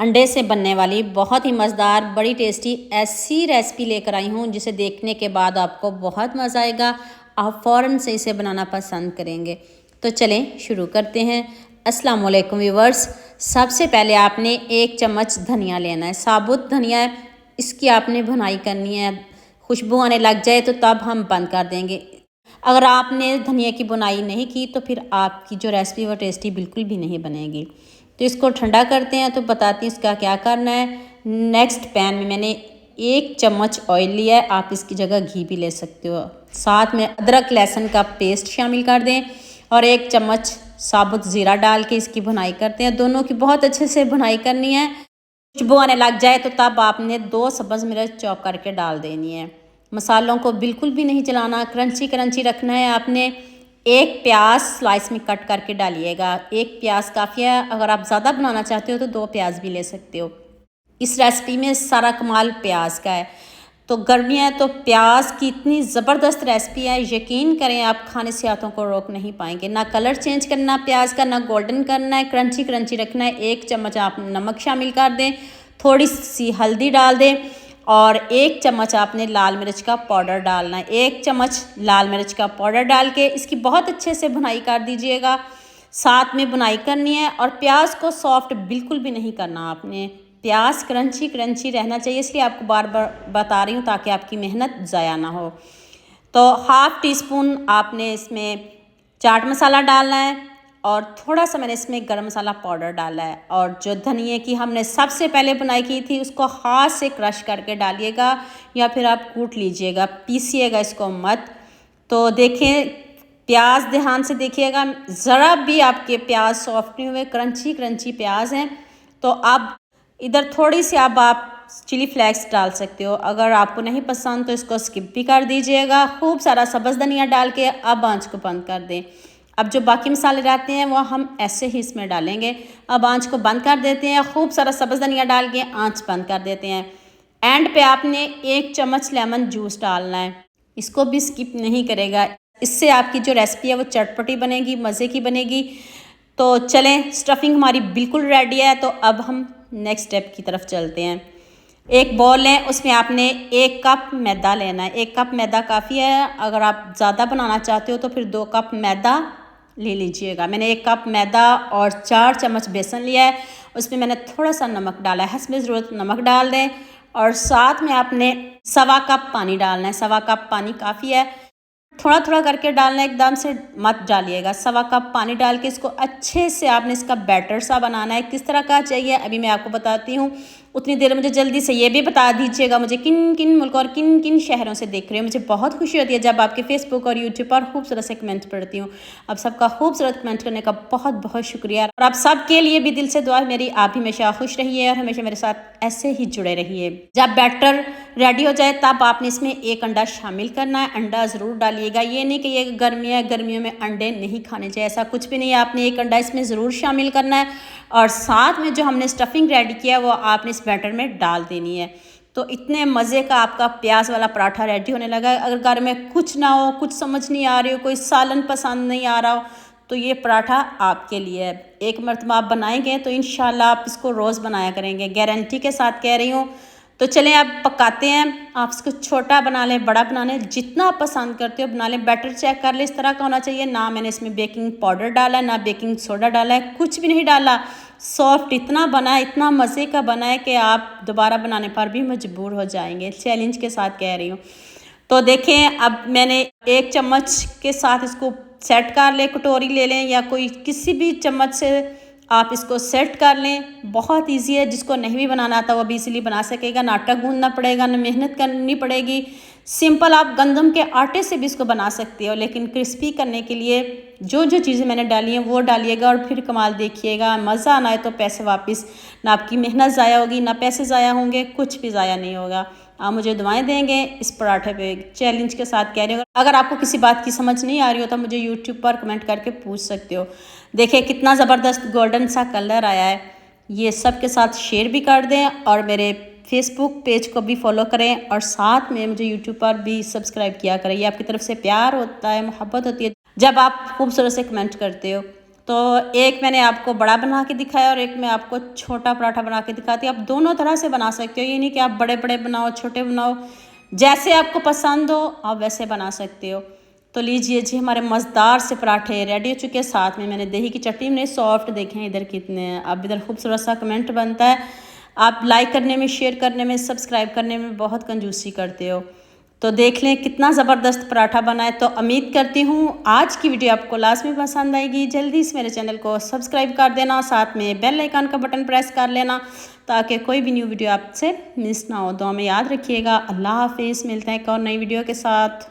अंडे से बनने वाली बहुत ही मज़ेदार बड़ी टेस्टी ऐसी रेसिपी लेकर आई हूँ जिसे देखने के बाद आपको बहुत मज़ा आएगा। आप फ़ौरन से इसे बनाना पसंद करेंगे। तो चलें शुरू करते हैं। अस्सलाम वालेकुम व्यूअर्स। सबसे पहले आपने 1 चम्मच धनिया लेना है, साबुत धनिया है। इसकी आपने भुनाई करनी है। खुशबू आने लग जाए तो तब हम बंद कर देंगे। अगर आपने धनिया की बुनाई नहीं की तो फिर आपकी जो रेसिपी वो टेस्टी बिल्कुल भी नहीं बनेगी। तो इसको ठंडा करते हैं तो बताती हूँ इसका क्या करना है। नेक्स्ट पैन में मैंने 1 चम्मच ऑयल लिया है, आप इसकी जगह घी भी ले सकते हो। साथ में अदरक लहसुन का पेस्ट शामिल कर दें और 1 चम्मच साबुत ज़ीरा डाल के इसकी भुनाई करते हैं। दोनों की बहुत अच्छे से भुनाई करनी है। खुशबू आने लग जाए तो तब आपने 2 सब्ज़ मिर्च चॉप करके डाल देनी है। मसालों को बिल्कुल भी नहीं जलाना, क्रंची क्रंची रखना है। आपने 1 प्याज स्लाइस में कट करके डालिएगा। 1 प्याज काफ़ी है, अगर आप ज़्यादा बनाना चाहते हो तो 2 प्याज भी ले सकते हो। इस रेसिपी में सारा कमाल प्याज का है। तो गर्मियाँ हैं तो प्याज की इतनी ज़बरदस्त रेसिपी है, यकीन करें आप खाने से हाथों को रोक नहीं पाएंगे। ना कलर चेंज करना प्याज का, ना गोल्डन करना है, क्रंची क्रंची रखना है। 1 चम्मच आप नमक शामिल कर दें, थोड़ी सी हल्दी डाल दें और 1 चम्मच आपने लाल मिर्च का पाउडर डालना है। 1 चम्मच लाल मिर्च का पाउडर डाल के इसकी बहुत अच्छे से भुनाई कर दीजिएगा। साथ में भुनाई करनी है और प्याज को सॉफ्ट बिल्कुल भी नहीं करना आपने। प्याज क्रंची क्रंची रहना चाहिए, इसलिए आपको बार बार बता रही हूँ ताकि आपकी मेहनत ज़ाया ना हो। तो हाफ़ टी स्पून आपने इसमें चाट मसाला डालना है और थोड़ा सा मैंने इसमें गरम मसाला पाउडर डाला है। और जो धनिए की हमने सबसे पहले बुनाई की थी उसको हाथ से क्रश करके डालिएगा या फिर आप कूट लीजिएगा, पीसिएगा इसको मत। तो देखें प्याज ध्यान से देखिएगा, ज़रा भी आपके प्याज सॉफ्ट नहीं हुए, क्रंची क्रंची प्याज हैं। तो अब इधर थोड़ी सी अब आप चिली फ्लेक्स डाल सकते हो, अगर आपको नहीं पसंद तो इसको स्किप भी कर दीजिएगा। खूब सारा सब्ज़ धनिया डाल के अब आंच को बंद कर दें। अब जो बाकी मसाले रहते हैं वो हम ऐसे ही इसमें डालेंगे। अब आंच को बंद कर देते हैं, खूब सारा सब्ज़ धनिया डाल के आंच बंद कर देते हैं। एंड पे आपने 1 चम्मच लेमन जूस डालना है, इसको भी स्किप नहीं करेगा। इससे आपकी जो रेसिपी है वो चटपटी बनेगी, मज़े की बनेगी। तो चलें स्टफिंग हमारी बिल्कुल रेडी है, तो अब हम नेक्स्ट स्टेप की तरफ चलते हैं। एक बॉल लें, उसमें आपने 1 कप मैदा लेना है। 1 कप मैदा काफ़ी है, अगर आप ज़्यादा बनाना चाहते हो तो फिर 2 कप मैदा ले लीजिएगा। मैंने 1 कप मैदा और 4 चम्मच बेसन लिया है, उसमें मैंने थोड़ा सा नमक डाला है, हस्ब ज़रूरत नमक डाल दें। और साथ में आपने 1.25 कप पानी डालना है। 1.25 कप पानी काफ़ी है, थोड़ा थोड़ा करके डालना है, एकदम से मत डालिएगा। 1.25 कप पानी डाल के इसको अच्छे से आपने इसका बैटर सा बनाना है। किस तरह का चाहिए अभी मैं आपको बताती हूँ। उतनी देर मुझे जल्दी से ये भी बता दीजिएगा मुझे किन किन मुल्क और किन किन शहरों से देख रहे हो। मुझे बहुत खुशी होती है जब आपके फेसबुक और यूट्यूब पर खूबसूरत से कमेंट पढ़ती हूँ। अब सबका खूबसूरत कमेंट करने का बहुत बहुत शुक्रिया और आप सबके लिए भी दिल से दुआ है मेरी, आप हमेशा खुश रहिए और हमेशा मेरे साथ ऐसे ही जुड़े रहिए। जब बैटर रेडी हो जाए तब आपने इसमें 1 अंडा शामिल करना है। अंडा ज़रूर डालिएगा, ये नहीं कि ये गर्मियों में अंडे नहीं खाने चाहिए, ऐसा कुछ भी नहीं है। आपने 1 अंडा इसमें ज़रूर शामिल करना है और साथ में जो हमने स्टफिंग रेडी किया है वो आपने इस बैटर में डाल देनी है। तो इतने मज़े का आपका प्याज वाला पराठा रेडी होने लगा है। अगर घर में कुछ ना हो, कुछ समझ नहीं आ रही हो, कोई सालन पसंद नहीं आ रहा हो, तो ये पराठा आपके लिए है। एक मरतबा आप बनाएंगे तो इंशाल्लाह आप इसको रोज़ बनाया करेंगे, गारंटी के साथ कह रही हूँ। तो चलें अब पकाते हैं। आप इसको छोटा बना लें, बड़ा बना लें, जितना आप पसंद करते हो बना लें। बैटर चेक कर लें, इस तरह का होना चाहिए। ना मैंने इसमें बेकिंग पाउडर डाला है, ना बेकिंग सोडा डाला है, कुछ भी नहीं डाला। सॉफ्ट इतना बना है, इतना मज़े का बना है कि आप दोबारा बनाने पर भी मजबूर हो जाएंगे, चैलेंज के साथ कह रही हूँ। तो देखें अब मैंने 1 चम्मच के साथ इसको सेट कर लें, कटोरी ले लें या कोई किसी भी चम्मच से आप इसको सेट कर लें। बहुत इजी है, जिसको नहीं भी बनाना आता वो भी इजीली बना सकेगा, ना आटा गूंदना पड़ेगा, ना मेहनत करनी पड़ेगी। सिंपल आप गंदम के आटे से भी इसको बना सकते हो, लेकिन क्रिस्पी करने के लिए जो जो चीज़ें मैंने डाली हैं वो डालिएगा और फिर कमाल देखिएगा। मज़ा आना है तो पैसे वापस, ना आपकी मेहनत ज़ाया होगी, ना पैसे ज़ाया होंगे, कुछ भी ज़ाया नहीं होगा। आप मुझे दुआएं देंगे इस पराठे पे, चैलेंज के साथ कह रही हूँ। अगर आपको किसी बात की समझ नहीं आ रही हो तो मुझे यूट्यूब पर कमेंट करके पूछ सकते हो। देखिए कितना ज़बरदस्त गोल्डन सा कलर आया है। ये सब के साथ शेयर भी कर दें और मेरे फेसबुक पेज को भी फॉलो करें और साथ में मुझे यूट्यूब पर भी सब्सक्राइब किया करें। ये आपकी तरफ से प्यार होता है, मोहब्बत होती है जब आप खूबसूरत से कमेंट करते हो। तो एक मैंने आपको बड़ा बना के दिखाया और एक मैं आपको छोटा पराठा बना के दिखाती हूँ। आप दोनों तरह से बना सकते हो, ये नहीं कि आप बड़े बड़े बनाओ छोटे बनाओ, जैसे आपको पसंद हो आप वैसे बना सकते हो। तो लीजिए जी, हमारे मज़ेदार से पराठे रेडी हो चुके हैं। साथ में मैंने दही की चटनी में सॉफ्ट देखे हैं इधर कितने हैं। अब इधर खूबसूरत सा कमेंट बनता है, आप लाइक करने में, शेयर करने में, सब्सक्राइब करने में बहुत कंजूसी करते हो। तो देख लें कितना ज़बरदस्त पराठा बना है। तो उम्मीद करती हूँ आज की वीडियो आपको लास्ट में पसंद आएगी। जल्दी से मेरे चैनल को सब्सक्राइब कर देना, साथ में बेल आइकन का बटन प्रेस कर लेना ताकि कोई भी न्यू वीडियो आपसे मिस ना हो। तो हमें याद रखिएगा। अल्लाह हाफिज़, मिलते हैं एक और नई वीडियो के साथ।